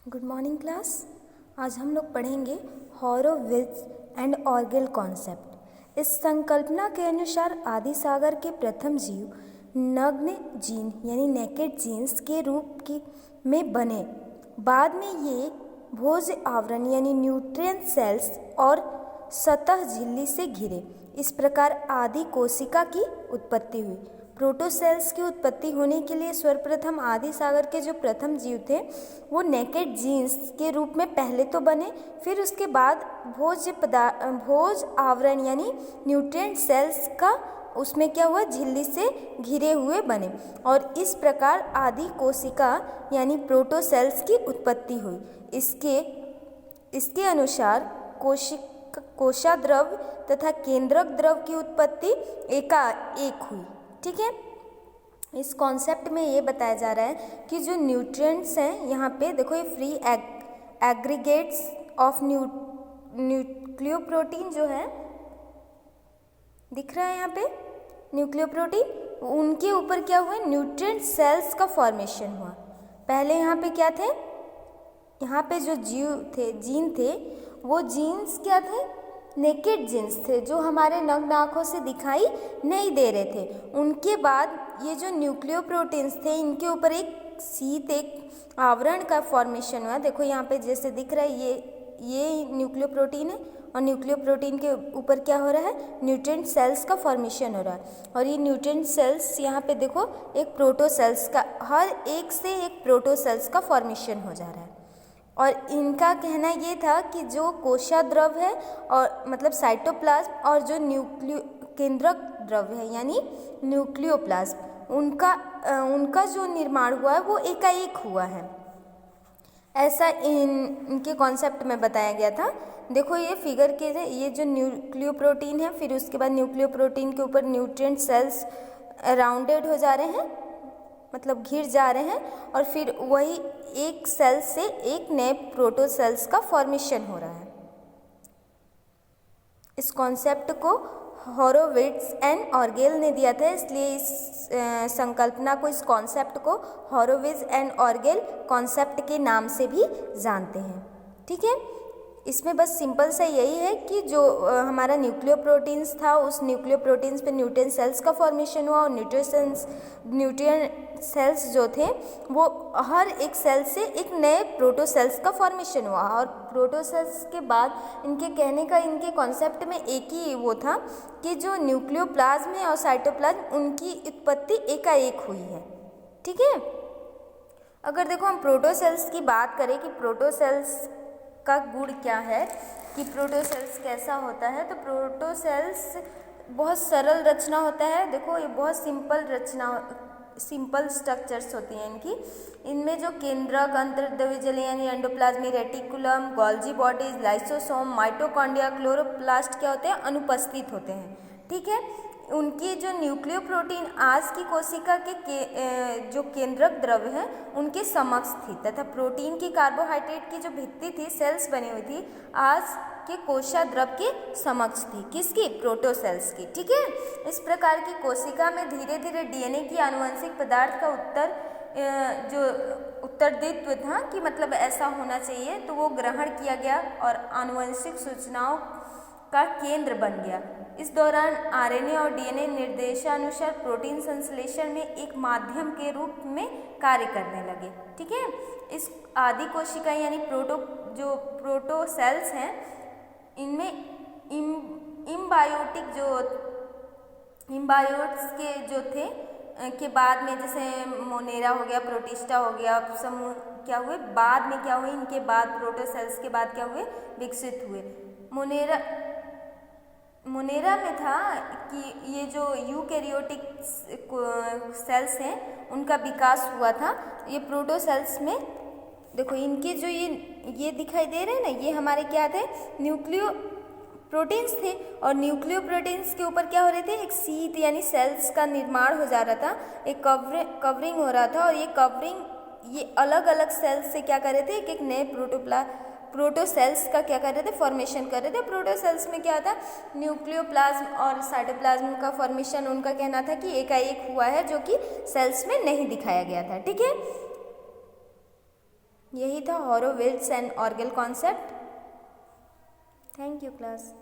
Good morning class. आज हम लोग पढ़ेंगे हॉरोविट्ज़ एंड ऑर्गेल कॉन्सेप्ट। इस संकल्पना के अनुसार आदि सागर के प्रथम जीव नग्न जीन यानी नेकेड जीन्स के में बने। बाद में ये भोज आवरण यानी न्यूट्रिएंट सेल्स और सतह झिल्ली से घिरे। इस प्रकार आदि कोशिका की उत्पत्ति हुई। प्रोटोसेल्स की उत्पत्ति होने के लिए सर्वप्रथम आदि सागर के जो प्रथम जीव थे वो नेकेड जीन्स के रूप में पहले तो बने, फिर उसके बाद भोज आवरण यानी न्यूट्रिएंट सेल्स का उसमें क्या हुआ, झिल्ली से घिरे हुए बने और इस प्रकार आदि कोशिका यानी प्रोटोसेल्स की उत्पत्ति हुई। इसके अनुसार कोशाद्रव तथा केंद्रक द्रव की उत्पत्ति एकाएक हुई। ठीक है, इस कॉन्सेप्ट में ये बताया जा रहा है कि जो न्यूट्रिएंट्स हैं यहाँ पे देखो, ये फ्री एग्रीगेट्स ऑफ न्यूक्लियोप्रोटीन जो है दिख रहा है यहाँ पे, न्यूक्लियोप्रोटीन, उनके ऊपर क्या हुआ, न्यूट्रिएंट सेल्स का फॉर्मेशन हुआ। पहले यहाँ पे क्या थे, यहाँ पे जो जीन थे वो जीन्स क्या थे, नेकेड जीन्स थे जो हमारे नग्न आँखों से दिखाई नहीं दे रहे थे। उनके बाद ये जो न्यूक्लियोप्रोटीन्स थे इनके ऊपर एक आवरण का फॉर्मेशन हुआ। देखो यहाँ पे जैसे दिख रहा है ये न्यूक्लियोप्रोटीन है और न्यूक्लियोप्रोटीन के ऊपर क्या हो रहा है, न्यूट्रिएंट सेल्स का फॉर्मेशन हो रहा है। और ये न्यूट्रिएंट सेल्स यहाँ पे देखो एक प्रोटोसेल्स का, हर एक से एक प्रोटोसेल्स का फॉर्मेशन हो जा रहा है। और इनका कहना ये था कि जो कोशाद्रव है और मतलब साइटोप्लाज्म और जो केंद्रक द्रव है यानी न्यूक्लियोप्लाज्म, उनका जो निर्माण हुआ है वो एकाएक हुआ है, ऐसा इनके कॉन्सेप्ट में बताया गया था। देखो ये फिगर के ये जो न्यूक्लियोप्रोटीन है, फिर उसके बाद न्यूक्लियोप्रोटीन के ऊपर न्यूट्रिएंट सेल्स राउंडेड हो जा रहे हैं, मतलब घिर जा रहे हैं और फिर वही एक सेल से एक नए प्रोटोसेल्स का फॉर्मेशन हो रहा है। इस कॉन्सेप्ट को हॉरोविट्ज़ एंड ऑर्गेल ने दिया था, इसलिए इस संकल्पना को, इस कॉन्सेप्ट को हॉरोविट्ज़ एंड ऑर्गेल कॉन्सेप्ट के नाम से भी जानते हैं। ठीक है, इसमें बस सिंपल सा यही है कि जो हमारा न्यूक्लियोप्रोटीन्स था उस न्यूक्लियोप्रोटीन्स पे न्यूट्रिएंट सेल्स का फॉर्मेशन हुआ और न्यूट्रिएंट सेल्स जो थे वो हर एक सेल से एक नए प्रोटोसेल्स का फॉर्मेशन हुआ। और प्रोटोसेल्स के बाद इनके कहने का, इनके कॉन्सेप्ट में एक ही वो था कि जो न्यूक्लियोप्लाज्म है और साइटोप्लाज्म उनकी उत्पत्ति एकाएक हुई है। ठीक है, अगर देखो हम प्रोटोसेल्स की बात करें कि प्रोटोसेल्स का गुण क्या है, कि प्रोटोसेल्स कैसा होता है, तो प्रोटोसेल्स बहुत सरल रचना होता है। देखो ये बहुत सिंपल स्ट्रक्चर्स होती हैं इनकी। इनमें जो केंद्रक, अंतर्द्रव्यजली यानी endoplasmic reticulum, Golgi bodies, lysosome, mitochondria, chloroplast क्या होते हैं, अनुपस्थित होते हैं। ठीक है, उनकी जो न्यूक्लियोप्रोटीन आज की कोशिका के जो केंद्रक द्रव है उनके समक्ष थी तथा प्रोटीन की कार्बोहाइड्रेट की जो भित्ति थी, सेल्स बनी हुई थी, आज के कोशाद्रव के समक्ष थी। किसकी, प्रोटोसेल्स की। ठीक है, इस प्रकार की कोशिका में धीरे धीरे डीएनए की आनुवंशिक पदार्थ का जो उत्तरदायित्व था कि मतलब ऐसा होना चाहिए, तो वो ग्रहण किया गया और आनुवंशिक सूचनाओं का केंद्र बन गया। इस दौरान आरएनए और डीएनए निर्देशानुसार प्रोटीन संश्लेषण में एक माध्यम के रूप में कार्य करने लगे। ठीक है, इस आदि कोशिका यानी प्रोटोसेल्स हैं, इनमें इम्बायोट्स के जो थे के बाद में, जैसे मोनेरा हो गया, प्रोटिस्टा हो गया, समूह क्या हुए, बाद में क्या हुए, इनके बाद प्रोटोसेल्स के बाद क्या हुए, विकसित हुए। मोनेरा में था कि ये जो यूकैरियोटिक सेल्स हैं उनका विकास हुआ था। ये प्रोटोसेल्स में देखो इनके जो ये दिखाई दे रहे हैं ना, ये हमारे क्या थे, न्यूक्लियो प्रोटीन्स थे और न्यूक्लियो प्रोटीन्स के ऊपर क्या हो रहे थे, एक शीट यानी सेल्स का निर्माण हो जा रहा था, एक कवरिंग हो रहा था और ये कवरिंग ये अलग अलग सेल्स से क्या कर रहे थे, एक एक नए प्रोटोसेल्स का क्या कर रहे थे, फॉर्मेशन कर रहे थे। प्रोटोसेल्स में क्या था, न्यूक्लियोप्लाज्म और साइटोप्लाज्म का फॉर्मेशन उनका कहना था कि एकाएक हुआ है, जो कि सेल्स में नहीं दिखाया गया था। ठीक है, यही था Horowitz and Orgel concept. Thank you class.